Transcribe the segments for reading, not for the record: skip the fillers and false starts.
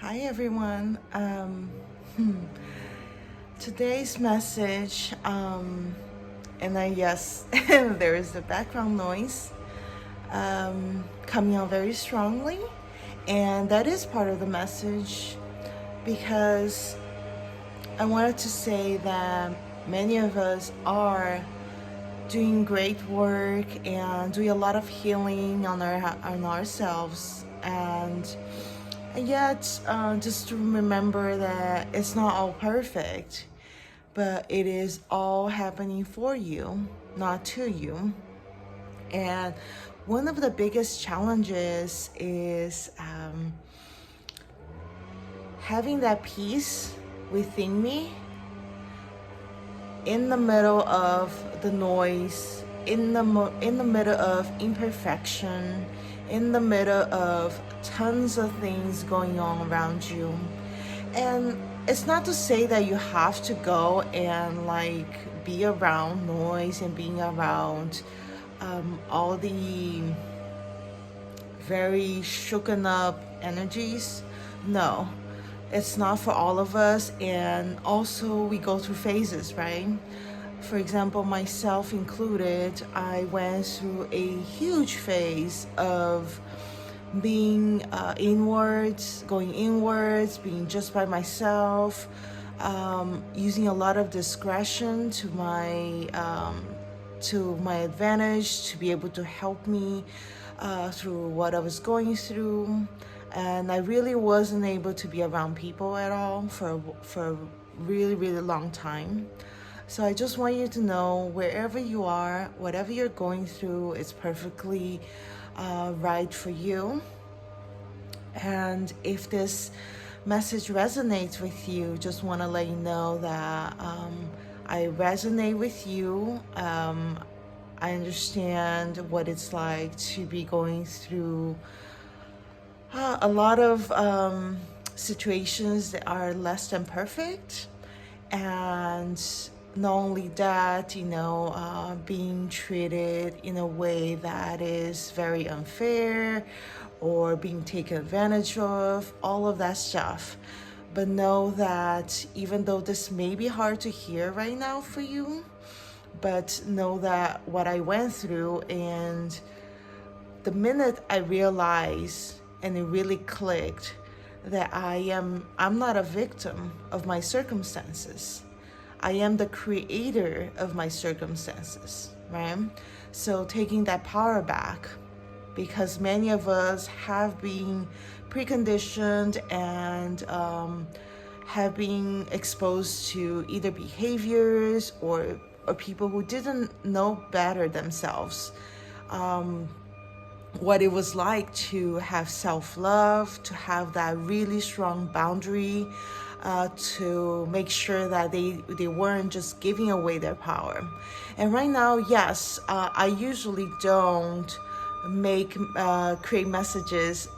Hi everyone. Today's message, yes, there is the background noise coming out very strongly, and that is part of the message because I wanted to say that many of us are doing great work and doing a lot of healing on ourselves and yet, just to remember that it's not all perfect, but it is all happening for you, not to you. And one of the biggest challenges is having that peace within me in the middle of the noise, in the middle of imperfection, in the middle of tons of things going on around you. And it's not to say that you have to go and be around noise and being around all the very shooken up energies. No, it's not for all of us. And also we go through phases, right? For example, myself included, I went through a huge phase of being going inwards, being just by myself, using a lot of discretion to my advantage to be able to help me through what I was going through. And I really wasn't able to be around people at all for a really, really long time. So I just want you to know, wherever you are, whatever you're going through, it's perfectly right for you. And if this message resonates with you, just want to let you know that I resonate with you. I understand what it's like to be going through a lot of situations that are less than perfect. And not only that, being treated in a way that is very unfair or being taken advantage of, all of that stuff. But know that even though this may be hard to hear right now for you, but know that what I went through, and the minute I realized and it really clicked that I'm not a victim of my circumstances. I am the creator of my circumstances, right? So taking that power back, because many of us have been preconditioned and have been exposed to either behaviors or people who didn't know better themselves. What it was like to have self-love, to have that really strong boundary, to make sure that they weren't just giving away their power. And right now, yes, I usually don't create messages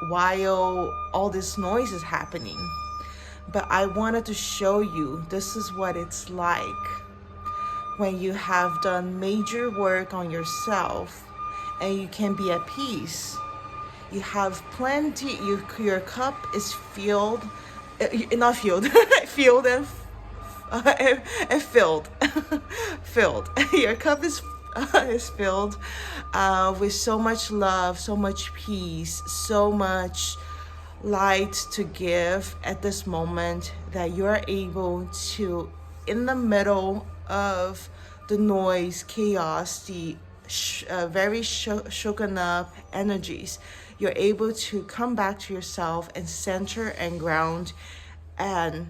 while all this noise is happening. But I wanted to show you this is what it's like when you have done major work on yourself and you can be at peace. You have plenty, your cup is filled, not filled, filled and filled. Filled. Your cup is filled with so much love, so much peace, so much light to give at this moment, that you're able to, in the middle of the noise, chaos, the very shooken up energies, you're able to come back to yourself and center and ground and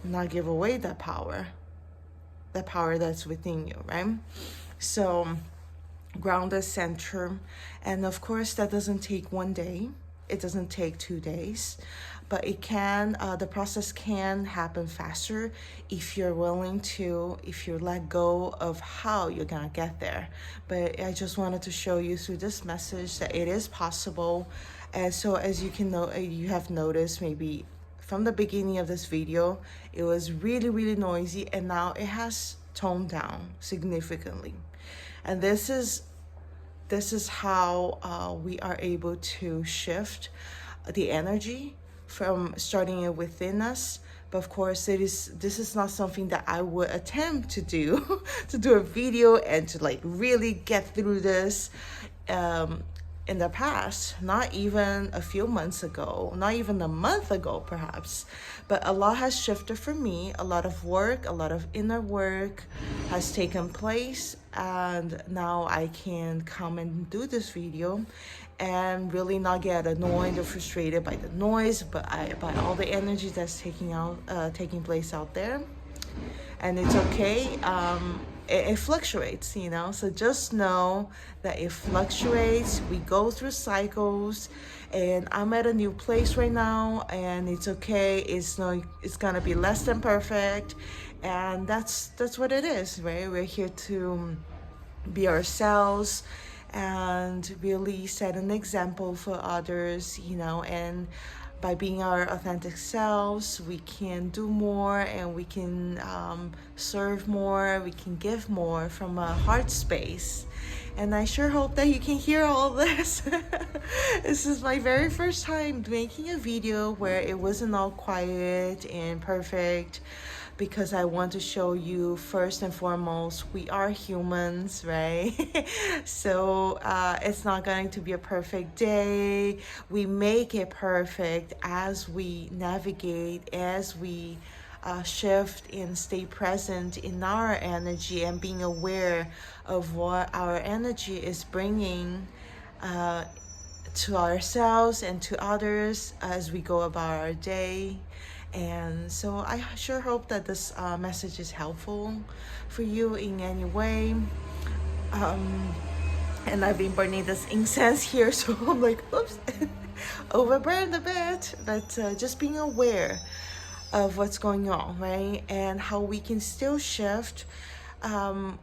not give away that power that's within you, right? So ground the center. And of course, that doesn't take one day. It doesn't take 2 days, but it can, the process can happen faster if you're willing to, if you let go of how you're gonna get there. But I just wanted to show you through this message that it is possible. And so as you can know, you have noticed maybe from the beginning of this video, it was really, really noisy, and now it has toned down significantly. And this is how we are able to shift the energy from starting it within us. But of course, this is not something that I would attempt to do, to do a video and to like really get through this. In the past, not even a few months ago, not even a month ago, perhaps. But a lot has shifted for me. A lot of work, a lot of inner work has taken place. And now I can come and do this video and really not get annoyed or frustrated by the noise, but by all the energy that's taking place out there. And it's okay. It fluctuates, you know, so just know that it fluctuates. We go through cycles, and I'm at a new place right now, and it's okay. It's gonna be less than perfect, and that's what it is, right? We're here to be ourselves and really set an example for others, you know, and by being our authentic selves, we can do more, and we can serve more, we can give more from a heart space. And I sure hope that you can hear all this. This is my very first time making a video where it wasn't all quiet and perfect, because I want to show you, first and foremost, we are humans, right? So it's not going to be a perfect day. We make it perfect as we navigate, as we shift and stay present in our energy, and being aware of what our energy is bringing to ourselves and to others as we go about our day. And so I sure hope that this message is helpful for you in any way. And I've been burning this incense here, so I'm like, oops, overburned a bit. But just being aware of what's going on, right? And how we can still shift.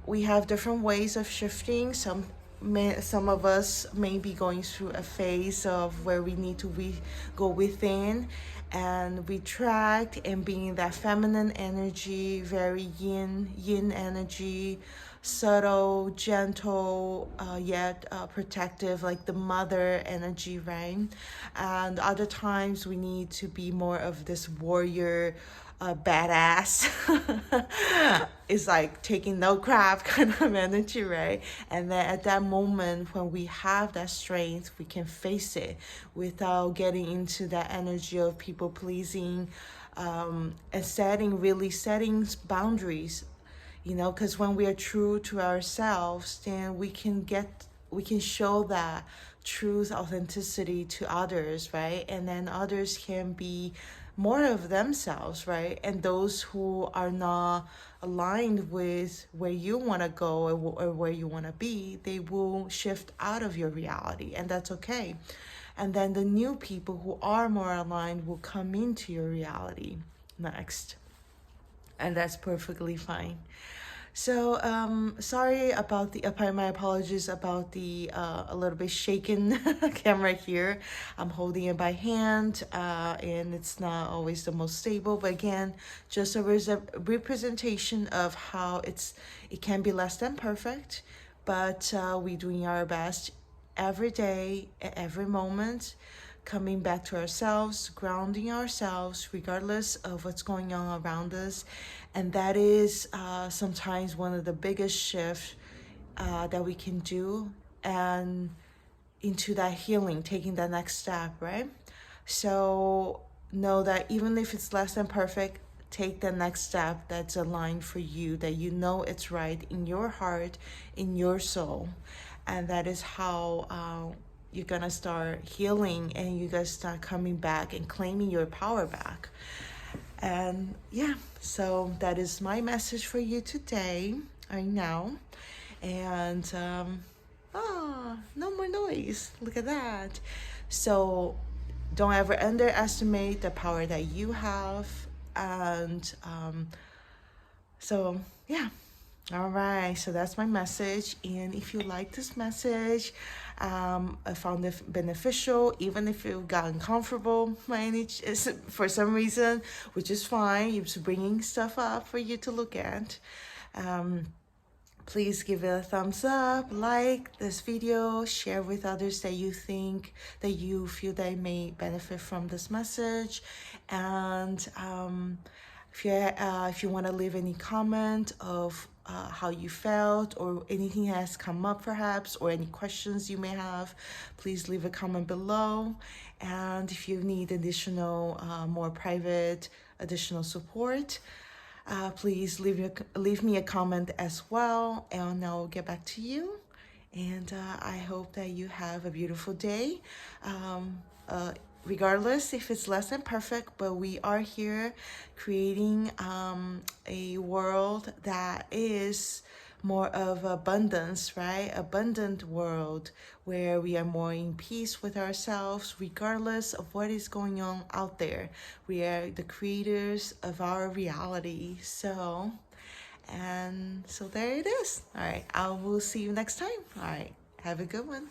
We have different ways of shifting. Some of us may be going through a phase of where we need to go within and retract, and being that feminine energy, very yin energy, subtle, gentle, yet protective, like the mother energy, right? And other times we need to be more of this warrior, badass. It's like taking no crap kind of energy, right? And then at that moment when we have that strength, we can face it without getting into that energy of people pleasing, and setting boundaries, you know, because when we are true to ourselves, then we can show that truth, authenticity to others, right? And then others can be more of themselves, right? And those who are not aligned with where you want to go or where you want to be, they will shift out of your reality, and that's okay. And then the new people who are more aligned will come into your reality next, and that's perfectly fine. So sorry about my apologies about the a little bit shaken camera here. I'm holding it by hand, and it's not always the most stable, but again, just a representation of how it can be less than perfect, but we're doing our best every day, at every moment, coming back to ourselves, grounding ourselves regardless of what's going on around us. And that is sometimes one of the biggest shifts that we can do, and into that healing, taking that next step, right? So know that even if it's less than perfect, take the next step that's aligned for you, that you know it's right in your heart, in your soul. And that is how you're gonna start healing, and you guys start coming back and claiming your power back. And yeah, so that is my message for you today, right now. And no more noise. Look at that. So don't ever underestimate the power that you have. And so yeah. All right, so that's my message. And if you like this message, I found it beneficial, even if you got uncomfortable for some reason, which is fine. It's bringing stuff up for you to look at. Please give it a thumbs up, like this video, share with others that you think, that you feel they may benefit from this message. And if you want to leave any comment of how you felt or anything has come up perhaps, or any questions you may have, please leave a comment below. And if you need additional, more private, additional support, please leave me a comment as well, and I'll get back to you. And I hope that you have a beautiful day. Um, Regardless if it's less than perfect, but we are here creating a world that is more of abundance, right? Abundant world where we are more in peace with ourselves, regardless of what is going on out there. We are the creators of our reality. So there it is. All right, I will see you next time. All right, have a good one.